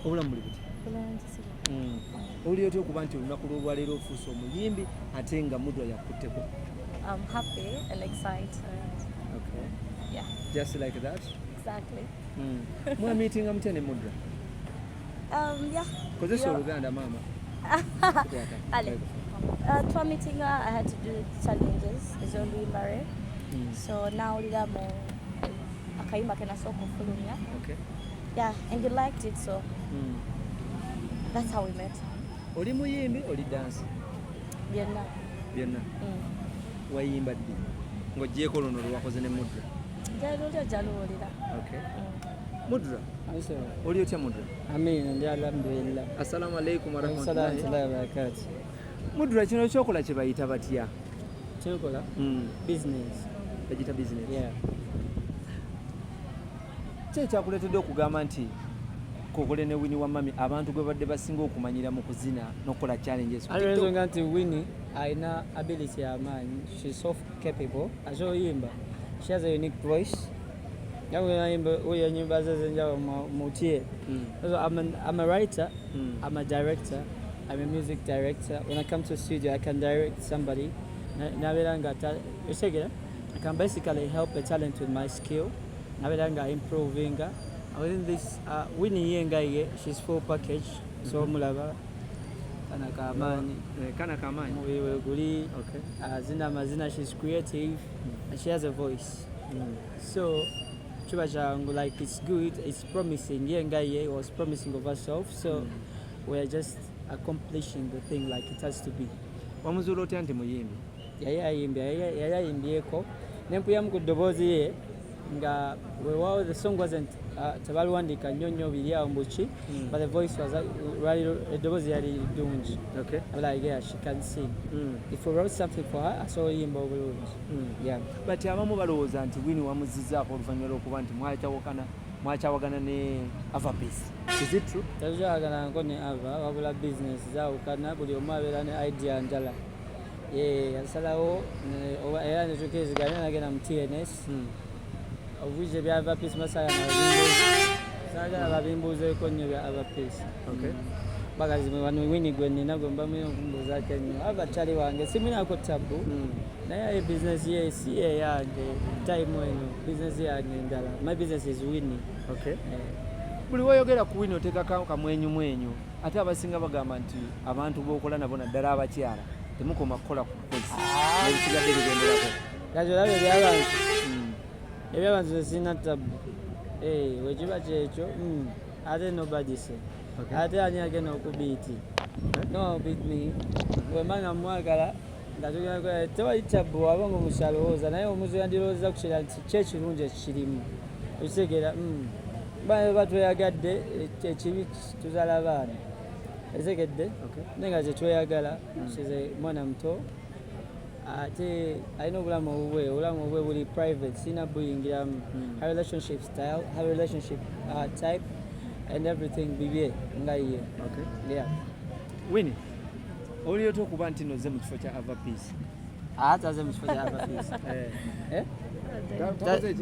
obulamu buli buti oli otya okuba nti olunaku lwolwaleero ofuuse omuyimbi ate nga Mudra yakutteko? I'm happy and excited. Okay. Yeah. Just like that? Exactly. Mwamiitinga mutya ne Mudra? Yeah. Kozesa Oluganda mama. Ale. Meeting I had to do challenges as only married. So now mo akayimba kena soko fulumya. Okay. Yeah, and he liked it, so that's how we met. Oli muyimbi, oli dansi? Byonna. Byonna. Wayimba ddi ng'oggyeko luno lwakoze ne Mudra? Jaluulira. Okay. Mudra, oli otya Mudra? Amina, ndi alhamdulillah. Assalamu alaikum warahmatullahi wabarakatuh. Mudra, kino kyokola kye bayita batya? Kyokola? Business. Bagita business? Yeah. Ki ekyakuleetedde okugamba nti kokole ne Winnie Wamami abantu gwe badde basinga okumanyira mu kuzina n'okukola challenges? Alwezonga nti Winnie aina ability y'amaanyi. She's so capable. Azoyimba. She has a unique voice. Uya nyimba zezenja mutie. So I'm a writer, I'm a director, I'm a music director. When I come to a studio, I can direct somebody. I can basically help a talent with my skill. Improving. Within this, Winnie Yenga, she's full package. So mulava. Kana kamani. Okay. Zina mazina, she's creative and she has a voice. So like it's good, it's promising. Yenga was promising of herself, so we're just accomplishing the thing like it has to be. Wamuzuula otya nti muyimbi? Yayayimbyeko nempuyamu ku ddoboozi ye nga weewaawo the song wasn't tebalwandiika nnyo biri awo mbuki, but the voice was eddoboozi yali ddungi. Okay. Like yeah, she can sing. If we wrote something for her, asoboyimba obulungi. Yeah. But abamu balowooza nti Winnie wamuzizzaako oluvannyuma lw'okuba nti mwakyawagana ne Ava Peace. Is it true? Tetukyawagana ne Ava, wabula business zaawukana, buli omu abeera ne idea njala. Yasalawo era netukiriziganya nagenda mu TNS. Obwije bya Ava Peace sagala babimbuuzeeko nnyo bya Ava Peace. Okay. Bagazi wano Winnie gwe nnina gwe mbamuyo okumbuuzaako ennyo. Ava kyali wange simunaako tabu. Naye business ye si yange time eno, business yange endala. My business is Winnie. Okay. Buli woyogera ku Winnie oteekako kamwenyumwenyu, ate abasinga bagamba nti abantu b'okola nabo naddala abakyala temukoma kukola ku kukozi n'ebisigadde bigenderako. Kati olaba ebyabantu ebyabantu tesirina tabu. Wekiba kyekyo ate nobody say. Ate ani agenda okubiiti? No beat me. Bwemba nga mwagala nga tugenda tewali tabu waba ng'omukyalowooza naye omuzi yandirowooza ku kira nti kyekirungi ekirimu. Okitegeera batweyagadde ekibi tuzaala abaana. Ezegedde naye nga kyetweyagala kize mwana muto ate alina obulamu obubwe buli private, sina buyingiramu. Her relationship style, her relationship type and everything bibye nga ye. Okay. Yeah. Winnie, oli otya okuba nti nozze mu kifo kya Ava Peace? Taze mu kifo kya Ava Peace.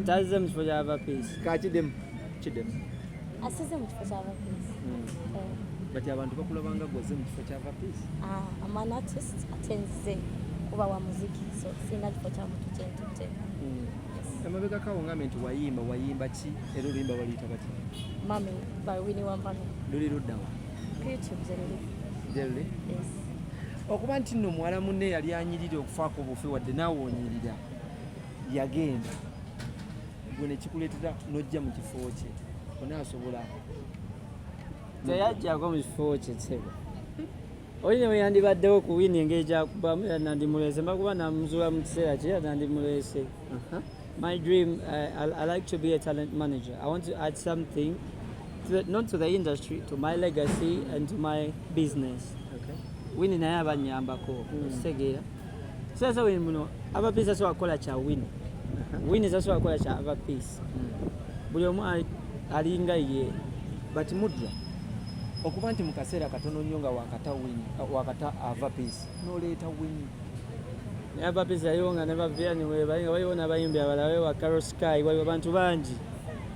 Taze mu kifo kya Ava Peace. Kakiddemu. Asize mu kifo kya Ava Peace. Bati abantu bakulabanga gwozze mu kifo kya Ava Peace? I'm an artist atenze kuba wa muziki, so sina kifo kya muntu kyentute. Emabega kawo ngambe nti wayimba ki era oluyimba baluyita bati? Mami by Winnie Wamami. Luli luddawa? YouTube Jerry? Yes. Okuba nti nno muwala munne yali anyirira okufaako obufe wadde naawe onyirira yagenda gwe ne kikuleetera n'ojja mu kifo kye onaasobola teyajjako mu kifo kye ssebo. Oli ne bwe yandibaddewo ku Winnie engeri gyakubamu era nandimuleese mbakuba namuzuula mu kiseera kye nandimuleese. My dream, I like to be a talent manager. I want to add something, not to the industry, to my legacy and to my business. Okay. Winnie naye abanyambako kitegeera. Sasa Winnie muno Ava Peace asobola kukola kya Winnie. Winnie asobola kukola kya Ava Peace. Buli omu alinga ye. But Mudra, okuba nti mu kaseera katono nnyo nga wakata Ava Peace n'oleeta Winnie. Ava Peace yaliwo nga ne baviani waliwo n'abayimbi abalala wa Carol Sky, waliwo abantu bangi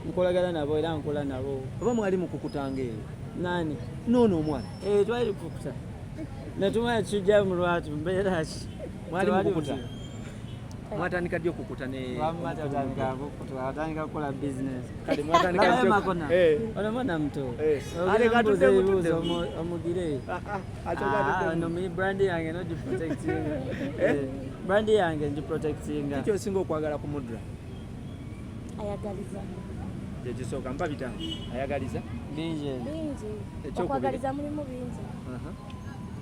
nkolagana nabo era nkola nabo. Oba mwali mu kukutanga eyo? Nani? Nono omwana. Twali lukukuta. Natumala kijja mu lwatu mbeera ki? Mwali mukukuta. Mwatandika ddi okukuta ne wamma tatandika kukuta atandika kukola business. Kale mwatandika ddi makona. Ono mwana muto. Ale katudde omugire. No me brand yange no di protecting. Brand yange ndi protecting. Kiki osinga okwagala ku Mudra? Ayagaliza. Ekisooka mpa bitano. Ayagaliza? Bingi. Okwagaliza mulimu bingi.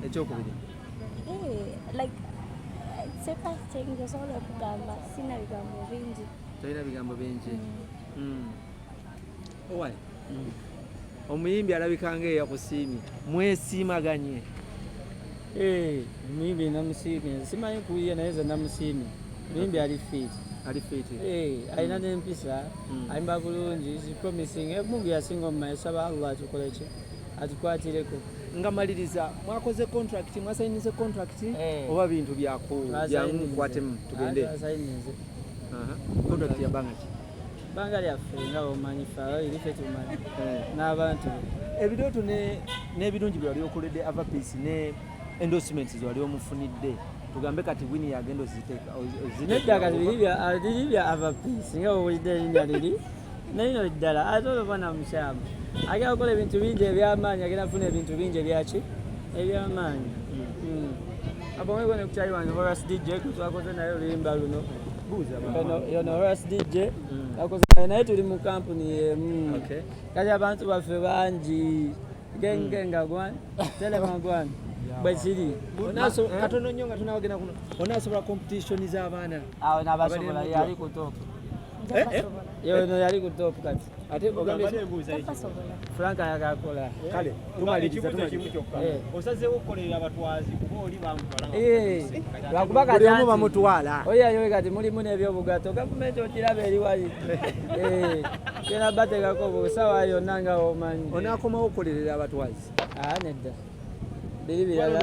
Ekyokubiri. Like sepa thing osobola okugamba sina bigambo bingi. Tolina bigambo bingi. Owai. Omuyimbi alabika ng'eyakusiimye. Mwesiimaganye. Omuyimbi namusiimye. Simanyi kuyiye naye ze namusiimye. Omuyimbi ali fit. Alina n'empisa. Ayimba bulungi. Promising. Mungu yasinga mu maaso aba Allah atukoleki. Atukwatireko. Nga maliriza mwakoze contract mwasayinize contract oba bintu byamukwatemu tugende contract ya bangaki banga lyaffe nga omanyi faayo irife tumanyi n'abantu ebirooto n'ebirungi bye wali okoledde Avapeace ne endorsements ze wali omufunidde tugambe kati wini yagenda oziteeka nedda kati biri bya Avapeace nga owulidde erinnya liri nalino ddala ate olova namukyama agenda kukola ebintu bingi ebyamaanyi agenda kufuna ebintu bingi ebyaki ebyamaanyi abamwego ne kukyali wange Horace DJ twakoze naye oluyimba luno yono Horace DJ akoze naye tuli mu kampuni yemu kati abantu baffe bangi gengenga gwani telema gwani bwekiri katono nnyo nga tunawagenda kuno onaasobola competition z'abaana awo nabasobola yali ku top yono yali ku top kati ate Franka yagakola kale tumaliriza osazeewo okukolerera abatwazi kuba oli bamutwala lwakuba kati buli omu bamutwala oyayo kati mulimu n'ebyobugato gavumenti okiraba eri wali kena bateekako busawa yonna nga omanyi onaakomawo okukolerera abatwazi nedda biri birala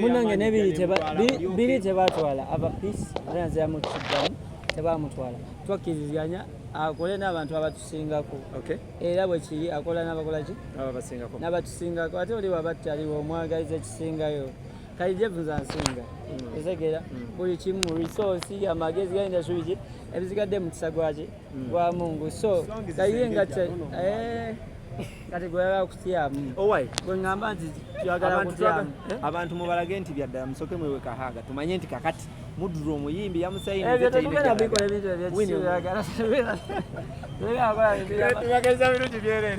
munange nebiri tebatwala Avapeace ayanzira mu kiddamu tebamutwala twakkiriziganya akole n'abantu abatusingako era bwe kiri akola n'abakolaki n'abatusingako ate oli wabattaliwo omwagaliza ekisingayo kalijevuza nsinga esegera buli kimu resource amagezi galinda subiki ebizigadde mu kisa gwa Mungu so kayiyenga kati gweyagala kutyamu gwe ŋŋamba nti kyagala kutyamu abantu mubalage nti byaddala musooke mwewe kahaaga tumanye nti kakati Mudra omuyimbi yamusayinize ebyo tetugenda bikola ebintu ebyekisiagala tubagaliza birungi byerere